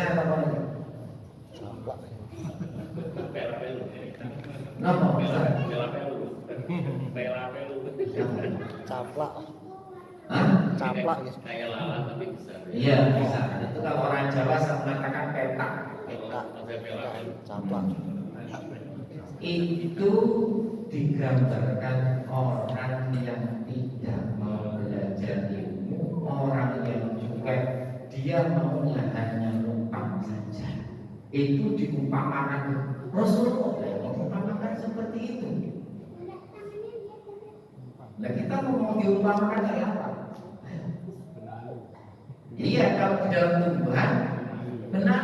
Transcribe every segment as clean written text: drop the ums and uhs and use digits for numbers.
sehat apa ini? Sampah. Napa? Caplak. Hah? Caplak ya. Kayak lalat tapi bisa. Iya bisa. Itu kalau orang Jawa mengatakan petak. Caplak. Itu digambarkan orang yang tidak mau belajar ilmu, orang yang cuek, dia maunya hanya numpang saja. Itu diumpamakan Rasulullah yang mengumpamakan seperti itu. Nah kita mau diumpamakan kayak apa? Iya kalau di dalam tumbuhan benar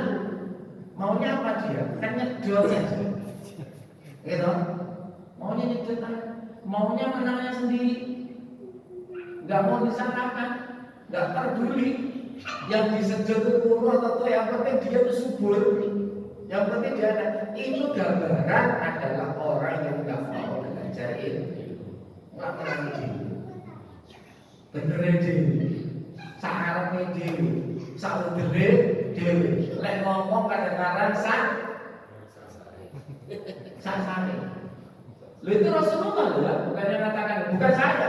maunya apa dia? Kan nyedot saja. Gitu. Maunya nyedot, maunya menangnya sendiri. Enggak mau disanakan, enggak peduli yang disedot itu purwo atau yang penting dia itu subur. Yang penting dia ada. Itu gambaran adalah orang yang enggak mau belajar ilmu. Enggak menang diri. Bener diri. Sakarepne dhewe, saudere dhewe. Lek ngomong kadang-kadang sasane. Lho itu Rasulullah lho ya, bukan yang mengatakan, bukan saya.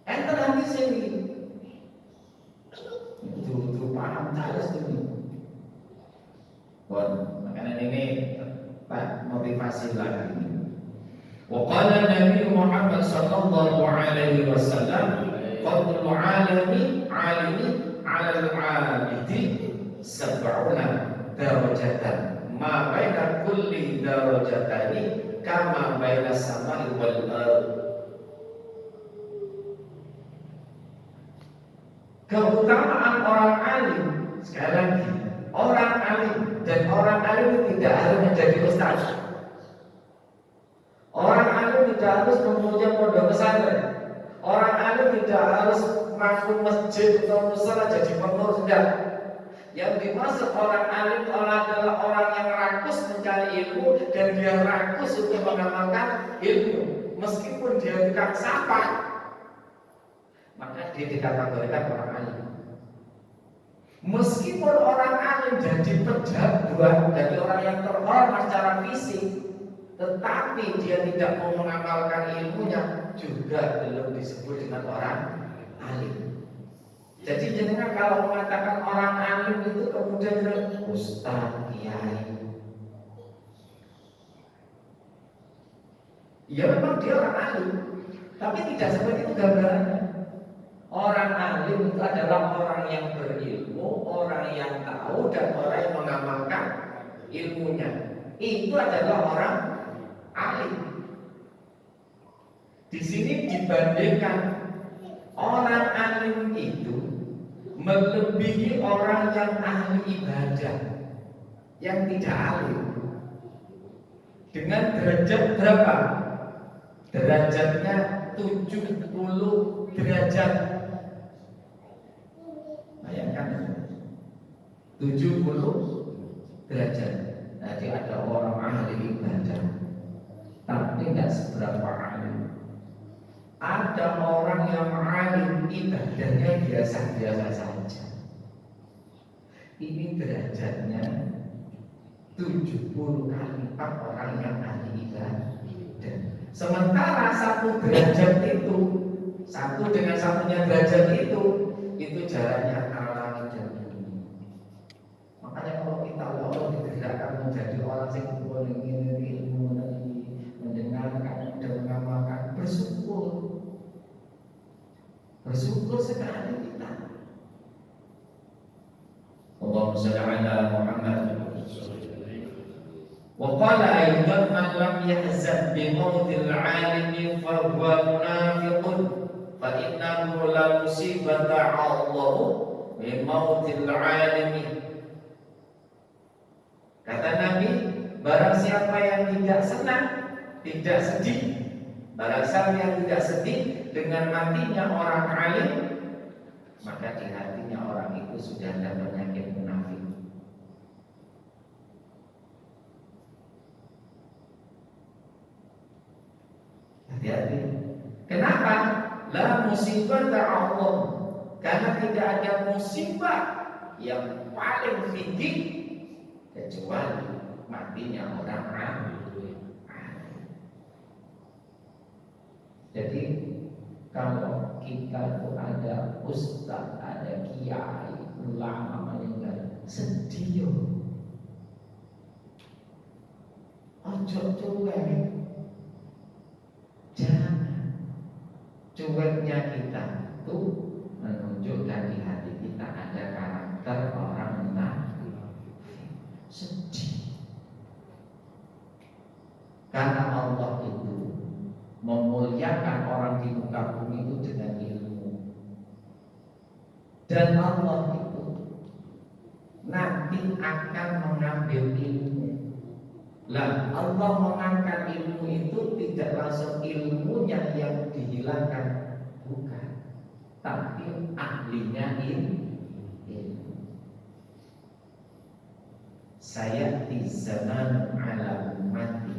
Enten hati sini. Itu paham terus ini. Buat makanan ini motivasi lagi. Wa qala Nabi Muhammad sallallahu alaihi wasallam fadlul alimi 'ala al-'abidi sab'una darajatan ma baina kulli darajatani kama baina samai wal ardh. Keutamaan orang alim, sekali lagi, orang alim dan orang alim tidak harus menjadi ustaz. Orang alim tidak harus mempunyai pondok pesantren. Orang alim tidak harus masuk masjid atau musola jadi pengurus, tidak. Yang dimaksud orang alim adalah orang yang rakus mencari ilmu dan dia rakus untuk mengamalkan ilmu, meskipun dia tukang sampah, maka dia dikategorikan orang alim. Meskipun orang alim jadi pejabat, jadi orang yang terhormat secara fisik, tetapi dia tidak mau mengamalkan ilmunya, juga belum disebut dengan orang alim. Jadi jangan kalau mengatakan orang alim itu kemudian ustaz, kiai. Ya memang dia orang alim, tapi tidak seperti itu gambarannya. Orang alim itu adalah orang yang berilmu, orang yang tahu dan orang yang mengamalkan ilmunya. Itu adalah orang alim. Di sini dibandingkan orang alim itu melebihi orang yang ahli ibadah yang tidak alim dengan derajat berapa? Derajatnya 70 derajat. Bayangkan 70 derajat. Jadi ada orang ahli ibadah tapi tidak seberapa alim. Ada orang yang alim ibadahnya biasa-biasa saja. Ini derajatnya 70 kali lipat orang yang ahli ibadah. Sementara satu derajat itu, satu dengan satunya derajat itu jaraknya antara langit dan bumi. Makanya kalau kita Allah digerakkan menjadi orang yang boleh ilmu mendengarkan dan mengamalkan, bersyukur sekali kita. Allahumma shalli ala Muhammad. Wa qala aidan man lam yahzan bi mautil alimi fa huwa munafiqun fa innahu la musibata Allah bi mautil alimi. Kata Nabi, barang siapa yang tidak senang, tidak sedih, barang siapa yang tidak sedih dengan matinya orang alim, maka di hatinya orang itu sudah ada penyakit munafik. Hati-hati. Kenapa? La musibah Allah. Karena tidak ada musibah yang paling fikih kecuali matinya orang alim. Jadi kalau kita itu ada ustaz, ada kiai, ulama meninggal, sedih. Ojo cuek, jangan. Cueknya kita itu menunjukkan di hati kita ada karakter orang munafik. Sedih. Karena Allah itu memuliakan orang di muka bumi itu dengan ilmu. Dan Allah itu nanti akan mengambil ilmu. Lah, Allah mengangkat ilmu itu tidak langsung ilmunya yang dihilangkan, bukan, tapi ahlinya ilmu. Saya di zaman ala ummati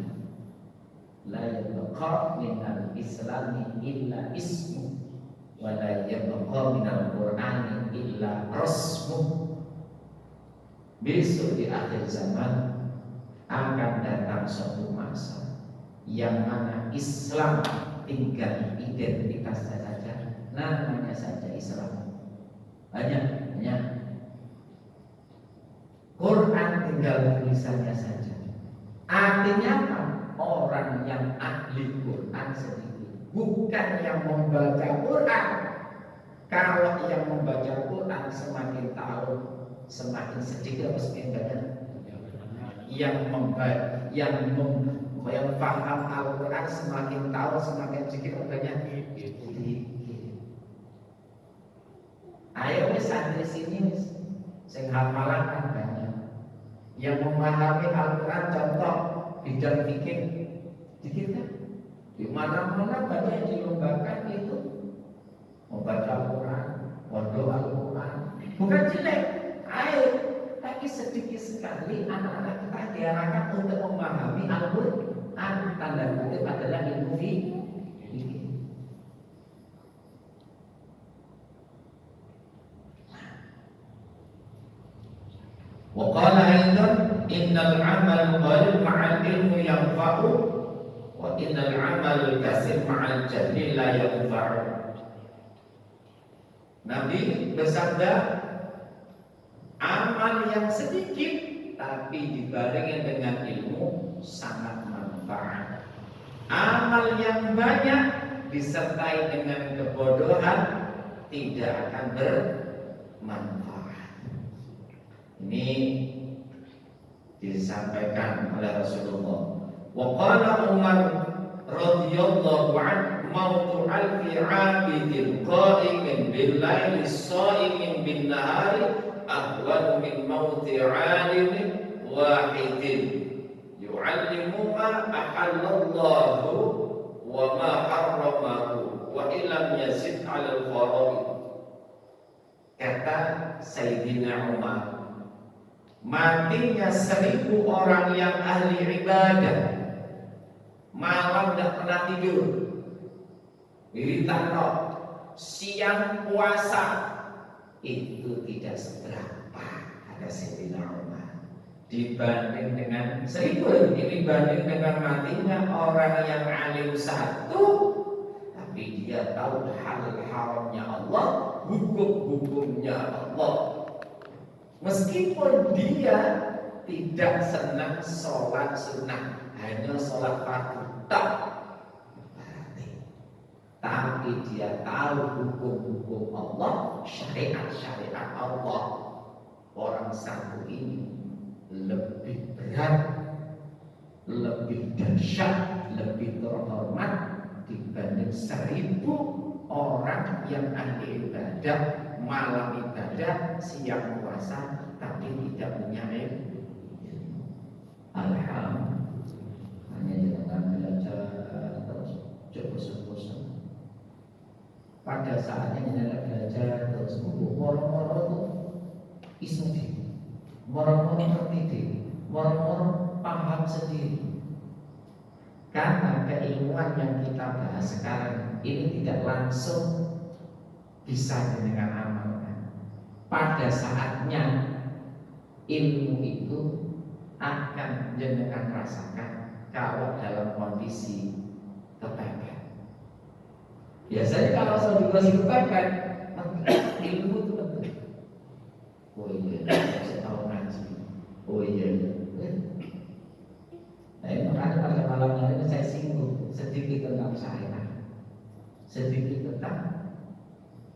la yabqa min al-islami illa ismu wa la yabqa min al-qur'ani illa rasmu. Besok di akhir zaman akan datang suatu masa yang mana Islam tinggal identitasnya saja, namanya saja Islam. Hanya Quran tinggal tulisannya saja. Artinya apa? Orang yang ahli Quran sedikit, bukan yang membaca Quran. Kalau yang membaca Quran semakin tahun semakin sedikit atau semakin banyak, yang paham Al-Quran semakin tahu semakin sedikit banyak. Ayo santri sini sing hafalan kan banyak. Yang memahami Al-Quran contoh bidang fikih dikit kan? Di mana-mana banyak dilombakan itu membaca Al-Quran, pondok Al-Quran. Bukan jelek, ayo. Tapi sedikit sekali anak-anak kita diarahkan untuk memahami Al-Quran. Tanda kutip adalah ilmu fikih. Wa qala aidan innal 'amal qalil ma'al ilmi yanfa'u wa innal 'amal kasir ma'al jahli la yanfa'u. Nabi bersabda, amal yang sedikit tapi dibarengi dengan ilmu sangat manfaat. Amal yang banyak disertai dengan kebodohan tidak akan bermanfaat. Ini disampaikan oleh Rasulullah. Wa qala Umar radhiyallahu anhu mautu alfi 'abidin qa'imin bil laili sha'imin bin nahari ahwanu min mauti 'alimin wahidin yu'allimu ma ahallallahu wa ma harramahu wa illam yazid 'alal faraid. Kata Sayyidina Umar, matinya 1000 orang yang ahli ibadah, malam tidak pernah tidur, wiritan siang puasa, itu tidak seberapa, kata Sayyidina Umar, dibanding dengan 1000. Ini dibanding dengan matinya orang yang alim satu, tapi dia tahu hal-halnya Allah, hukum-hukumnya Allah, meskipun dia tidak senang sholat sunnah, hanya sholat fardu tak, tapi dia tahu hukum-hukum Allah, syariat-syariat Allah. Orang satu ini lebih berat, lebih dahsyat, lebih terhormat dibanding 1000 orang yang ahli ibadah, malam ibadah, siang puasa, tapi tidak punya ilmu. Alhamdulillah, hanya jangan belajar terus bosan-bosan. Pada saatnya kita belajar terus, moro-moro itu ismudi, moro-moro tertidik, moro-moro paham sendiri. Karena keilmuan yang kita bahas sekarang ini tidak langsung bisa dengan amalkan. pada saatnya ilmu itu akan jenengan rasakan kalau dalam kondisi kepepet. Biasanya kalau kondisi kepepet, ilmu itu penting. Oh iya, saya tahu ngaji. Oh iya. Nah, makanya pada malam hari ini saya singgung sedikit tentang syariat, sedikit tentang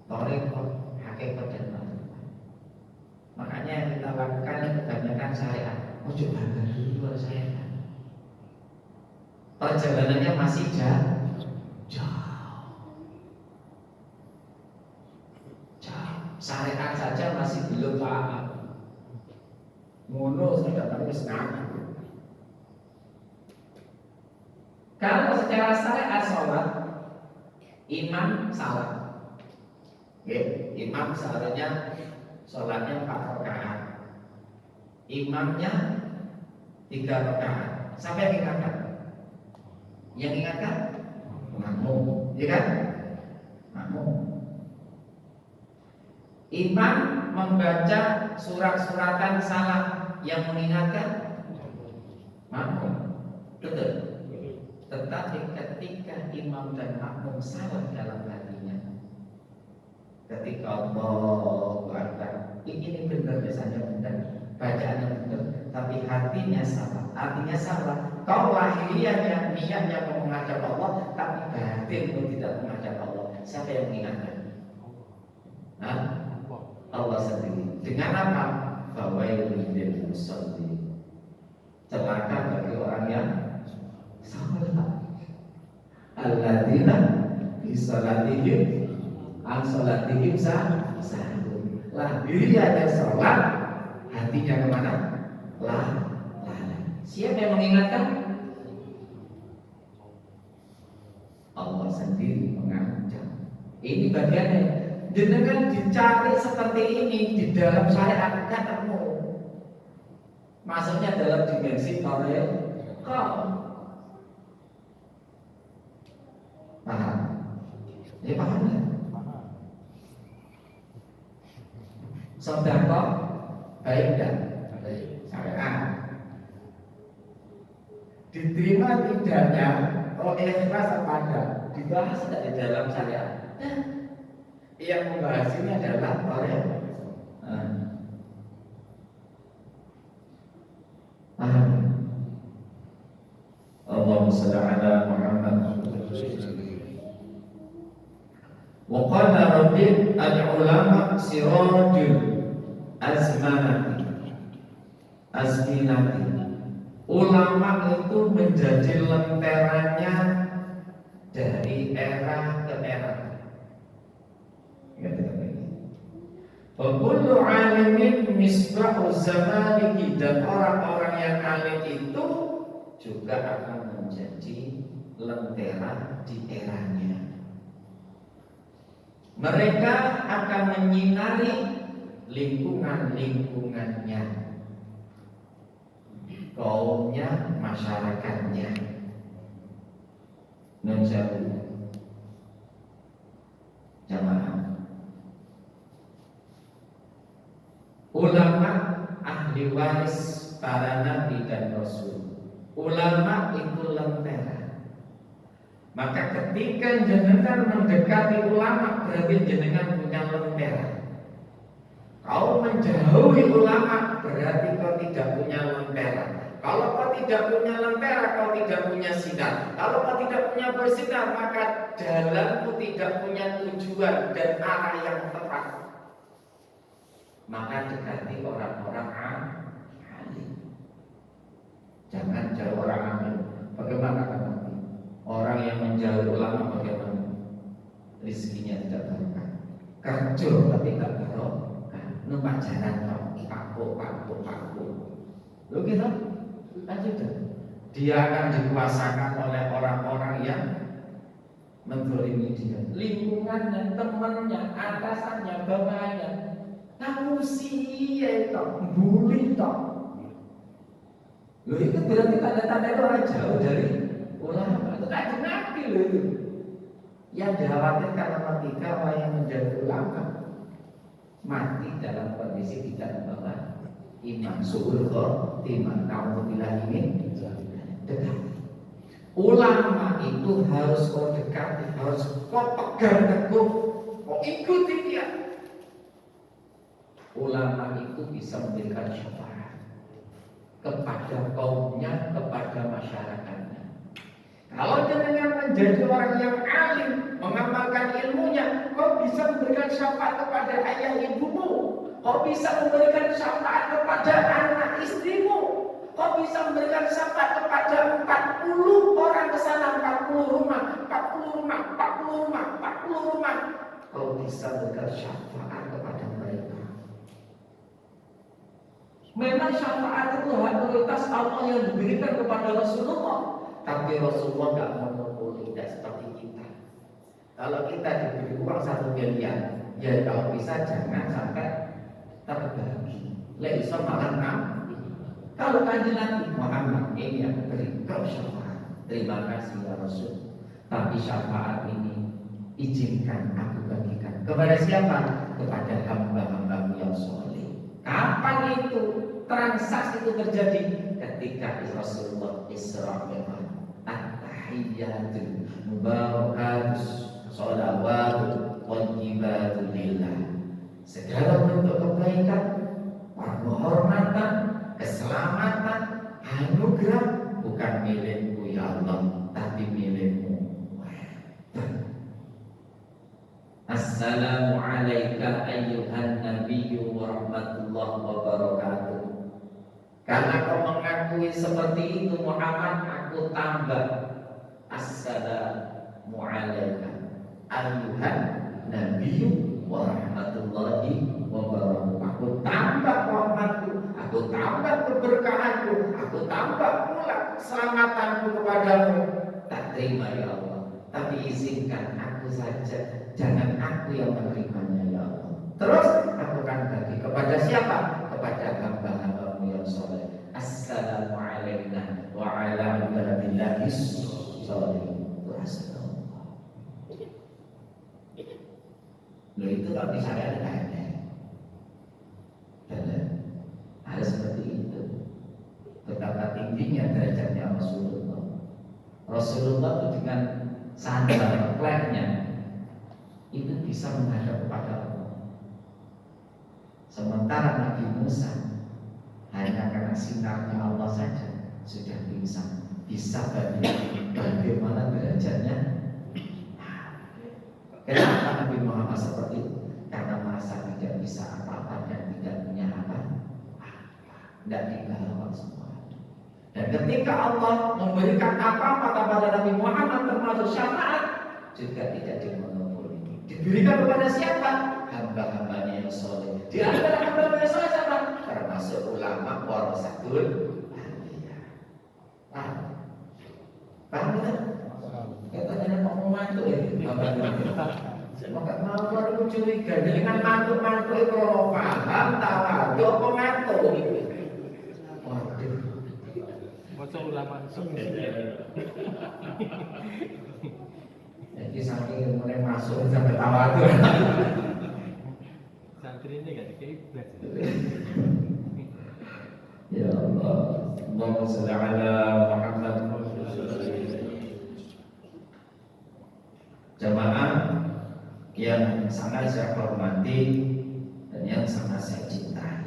toriko, hakikat dan makna. Makanya yang kita lakukan yang kebanyakan syariat. Oh coba dulu kalau syariat. Perjalanannya masih jauh. Syariat saja masih belum paham. Ngono sudah terus ngaku. Kalau secara syariat sholat, imam salah. Imam seharusnya sholatnya 4 rakaat, imamnya 3 rakaat. Siapa yang ingatkan? Yang ingatkan? Makmum, ya kan? Makmum. Imam membaca surat-suratan salah, yang mengingatkan makmum. Betul. Tetapi ketika imam dan makmum salah dalam hatinya, ketika Allahu Akbar, ini benar biasanya benar, bacaannya benar, tapi hatinya salah. Artinya salah. Kau lahiriahnya, niatnya mau menghadap Allah, tapi batinmu tidak menghadap Allah. Siapa yang mengingatkan? Hah? Allah sendiri. Dengan apa? Fawailun lil musallin. Celaka bagi orang yang salat. Alladzina fi salatihim an salatihim sahun. Lahiriahnya salat, hatinya kemana? Lalai. Siapa yang mengingatkan? Allah sendiri mengancam. Ini bagiannya. Jenengan dicari seperti ini di dalam syariat ketemu. Maksudnya dalam dimensi toriko. Paham? Ini paham ya? Sodako baik dan syariat. Diterima tidaknya, oh ikhlas apa enggak, dibahas tidak di dalam syariat. Yang membahas ini adalah paham? Allahumma shalli ala Muhammad. Wa qala rabbi al-ulama sirajul azminati. Ulama itu menjadi lenterannya dari era ke era. Kullu alimin misbahu zamanihi, dan orang-orang yang alim itu juga akan menjadi lentera di eranya. Mereka akan menyinari lingkungannya, kaumnya, masyarakatnya. Nunjabu jamaah. Ulama ahli waris para nabi dan rasul. Ulama itu lentera. Maka ketika jenengan mendekati ulama, berarti jenengan punya lentera. Kau menjauhi ulama, berarti kau tidak punya lentera. Kalau kau tidak punya lentera, kau tidak punya sinar. Kalau kau tidak punya bersinar, maka jalanmu tidak punya tujuan dan arah yang tepat. Maka dekati orang-orang alim. Jangan jauh orang alim. Bagaimana kan nanti? Orang yang menjauh ulama bagaimana? Rizkinya tidak barokah. Kerja tapi tidak barokah. Numpak jalan paku. Lo gitu? Kan sudah. Dia akan dikuasakan oleh orang-orang yang menzalimi dia. Lingkungannya, temannya, atasannya, bapaknya. Kamu sih itu bully toh. Lo itu berarti tanda-tanda itu orang jauh dari ulama. Itu kan nabi lo itu. Yang dikhawatirkan nomor 3 orang yang menjadi ulama. mati dalam kondisi tidak membawa iman. Suul khotimah, naudzubillah min dekat. Ulama itu harus kau dekati, harus kau pegang teguh, kau ikuti dia. Ulama itu bisa memberikan syafaat kepada kaumnya, kepada masyarakatnya. Kalau jenengan menjadi orang yang alim, mengamalkan ilmunya, kau bisa memberikan syafaat kepada ayah ibumu, kau bisa memberikan syafaat kepada anak istrimu. Kau bisa memberikan syafaat kepada 40 orang ke sana, 40 rumah, 40 rumah, 40 rumah, 40 rumah. Kau bisa memberikan syafaat kepada mereka. Memang syafaat itu hak prioritas Allah yang diberikan kepada Rasulullah. Tapi Rasulullah tidak monopoli, tidak seperti kita. Kalau kita diberi uang 1 miliar, ya kalau bisa jangan sampai terbagi. Laisa malah kalau Kanjeng Nabi Muhammad ini yang beri kau syafaat, terima kasih ya Rasul. Tapi syafaat ini izinkan aku bagikan kepada siapa? Kepada hamba-hambamu yang soleh. Kapan itu transaksi itu terjadi? Ketika Rasulullah Isra Mi'raj. At-tahiyyatul mubarakatus sholawatu thayyibatu lillah. Segala bentuk kebaikan, penghormatan, keselamatan, anugerah bukan milikku ya Allah, tapi milikmu. Assalamu alayka ayyuhan nabiyyu wa rahmatullahi wa barakatuh. Karena kau mengakui seperti itu Muhammad, aku tambah assalamu alayka ayyuhan nabiyyu wa rahmatullahi wa barakatuh. Aku tambah rahmatku, aku tambah keberkahanku, aku tambah pula keselamatanku kepadamu. Tak terima ya Allah, tapi izinkan aku saja, jangan aku yang menerimanya ya Allah. Terus aku akan bagi kepada siapa? Kepada hamba-hambamu yang soleh. Assalamualaikum wa ala ibadillahi sholihin. Loh itu kalau misalnya ada harus seperti itu. Betapa tingginya derajatnya Rasulullah. Rasulullah itu dengan sandal kleknya itu bisa menghadap kepada Allah. Sementara Nabi Musa hanya karena sinarnya Allah saja sudah pingsan. Bisa bagaimana derajatnya? Kenapa Nabi Muhammad seperti itu? Karena merasa tidak bisa apa-apa dan tidak punya apa-apa, tidak digalau semua. Dan ketika Allah memberikan apa-apa kepada Nabi Muhammad termasuk syafaat, juga tidak dimonopoli. Diberikan kepada siapa? Hamba-hambanya yang soleh. Di antara hamba-hamba yang soleh siapa? Termasuk ulama warasatul anbiya. Paham kan? Katanya mau mantu maka mau baru curiga dengan mantu-mantu itu kalau paham tahu apa mantu. Waduh. Masa ulama Jadi saking mulai masuk sampai tawa tuh. santri ini gak dikiblat. Ya Allah, Allahumma shalli ala Muhammad. Jamaah yang sangat saya hormati dan yang sangat saya cintai.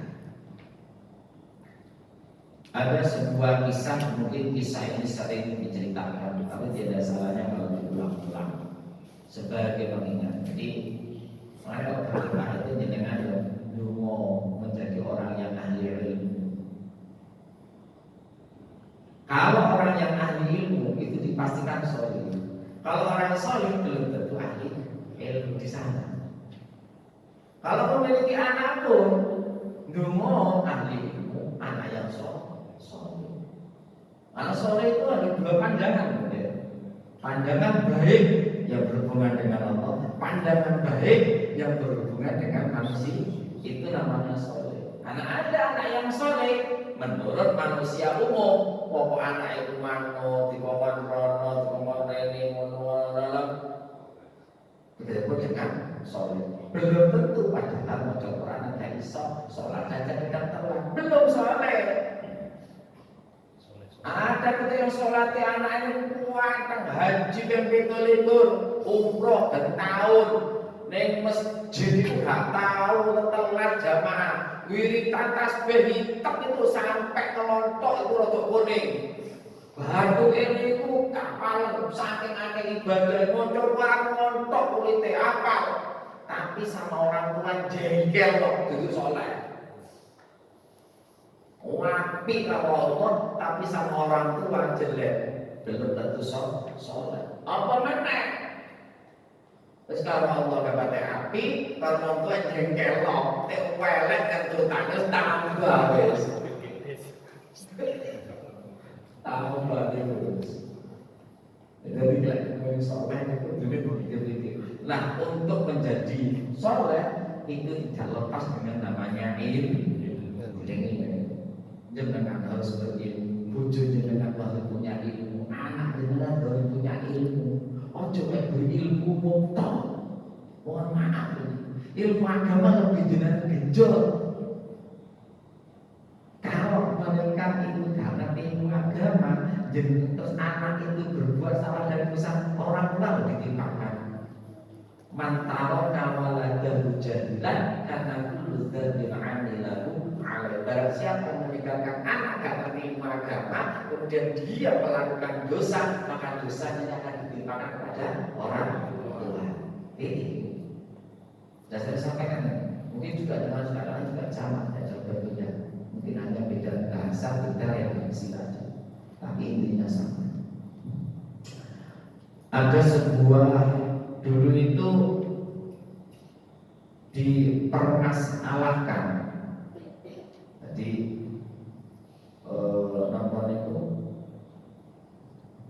Ada sebuah kisah, mungkin kisah ini sering diceritakan, tapi tidak salahnya kalau diulang-ulang sebagai pengingat. Jadi, maka berkah itu jenengan dungo menjadi orang yang ahli ilmu. Kalau orang yang ahli ilmu itu dipastikan soleh. Kalau orang soleh belum tentu ahli ilmu di sana. Kalau memiliki anak pun dungo ahli ilmu, anak yang soleh. Anak soleh itu ada dua pandangan, ya. Pandangan baik yang berhubungan dengan Allah, pandangan baik yang berhubungan dengan manusia. Itu namanya soleh. Karena ada anak yang soleh menurut manusia umum, pokok anak itu manut, dikongkon rono, dikongkon rene, ngono, itu dengan soleh. Belum tentu padahal maca Quran iso sholat aja kadang telat, belum soleh. Ada kita yang sholatnya anaknya kuat, haji dan betul umroh dan tahun, neng masjid itu gak tahu telat jamaah, wiritan tasbih hitam itu sampai kelontok itu rotok kuning. Batu ini itu kapal saking akeh ibadah ngontok kulitnya apa? Tapi sama orang tua jengkel kok duduk sholat. Wapi kalau Allah, tapi sama orang tua jelek, belum tentu sholat. Apa mana? Terus kalau Allah dapat api, kalau orang tua jengkel kok, welek dan tutangnya tambah wes. Tambah terus. Jadi kalau sholat itu dulu begitu. Nah, untuk menjadi sholat itu tidak lepas dengan namanya ilmu. Jangan harus berilmu, bujuk jangan harus punya ilmu, anak jangan harus punya ilmu. Ojo berilmu muntah. Mohon maaf, ilmu agama lebih jenengan genjot. Kalau mereka itu karena ilmu agama, terus anak itu berbuat salah dan dosa, orang tua lebih ditimpakan. Mantaro kawaladahu jahilan karena kullu dzambin 'amilahu 'ala barang siapa meninggalkan anak karena ilmu agama kemudian dia melakukan dosa maka dosanya akan ditimpakan kepada orang tua. Ini sudah saya sampaikan, mungkin juga dengan sekarang juga sama saja berbeda, mungkin hanya beda bahasa, beda referensi saja, tapi intinya sama. Ada sebuah dulu itu dipermasalahkan, jadi nonton itu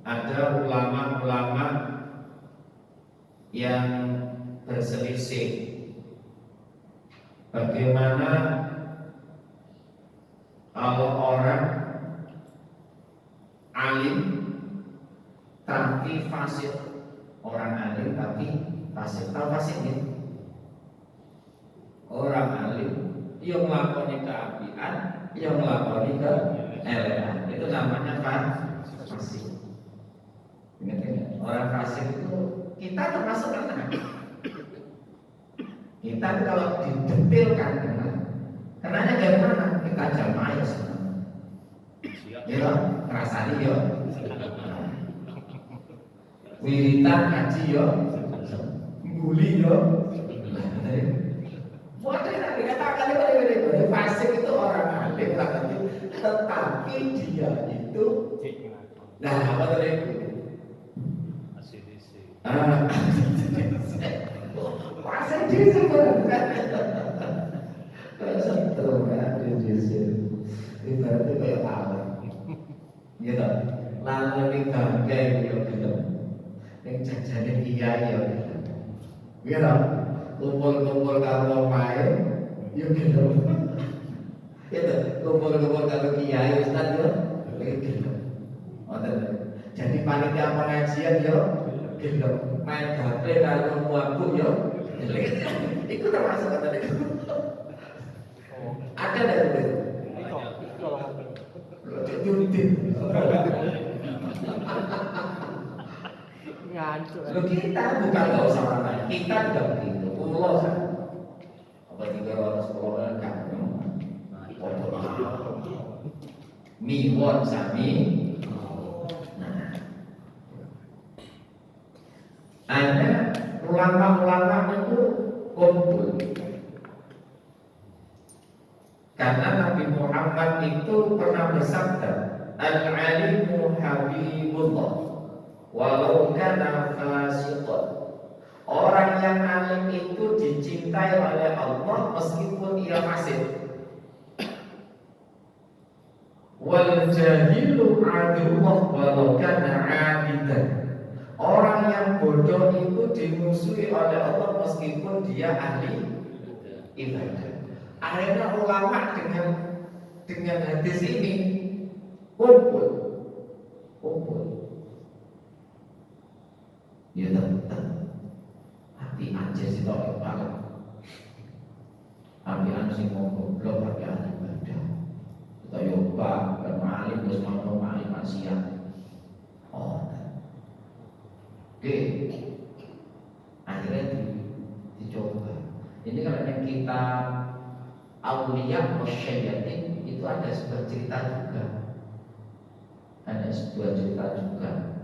ada ulama-ulama yang berselisih bagaimana kalau orang alim tapi fasik, orang alim tapi fasik. Tahu fasik ya? Orang alim yang melakukan keapian, yang melakukan keelekan, itu namanya fasik. Ingat-ingat, orang fasik itu kita termasuk anak. Kita kalau didetilkan kenanya dari mana? Kita jamaah ya semua. Ya, rasanya ya. Wiritan ngaji ya, guli ya. Buatnya nanti katakan itu fasik itu orang alim tetapi dia itu, nah apa tadi? Fasik dia sebenarnya. Sentrum ya, ibaratnya kayak apa? Gitu. Lalu lebih bangga gitu. Yang jajanin kiai ya gitu, kumpul-kumpul kalau main yuk gitu, kumpul-kumpul kalau kiai ustad yuk gitu. Jadi panitia pengajian yuk gitu, main gaple kalau mabuk yuk itu termasuk kata itu. Ada dari itu nyuntik. Lo kita bukan nggak usah ramai, kita juga begitu. Pulau kan, apa 310 kan? Miwon sami. Nah, ada ulama-ulama itu kumpul. Karena Nabi Muhammad itu pernah bersabda, al-alimu habibullah walau kana fasiqan. Orang yang alim itu dicintai oleh Allah meskipun ia fasik. Wal jahilu aduwwah walau kana 'abidan. Orang yang bodoh itu dimusuhi oleh Allah meskipun dia ahli ibadah. Akhirnya ulama dengan hadis ini kumpul. Ya tetap hati aja sih tolong banget. ambilan sing mau goblok ambilan ibadah. Kita yoba ben maling wis mau maling maksiat. Oh. Oke. Akhirnya dicoba. Ini kalau yang kita Auliya Wasyayatin itu ada sebuah cerita juga. Ada sebuah cerita juga.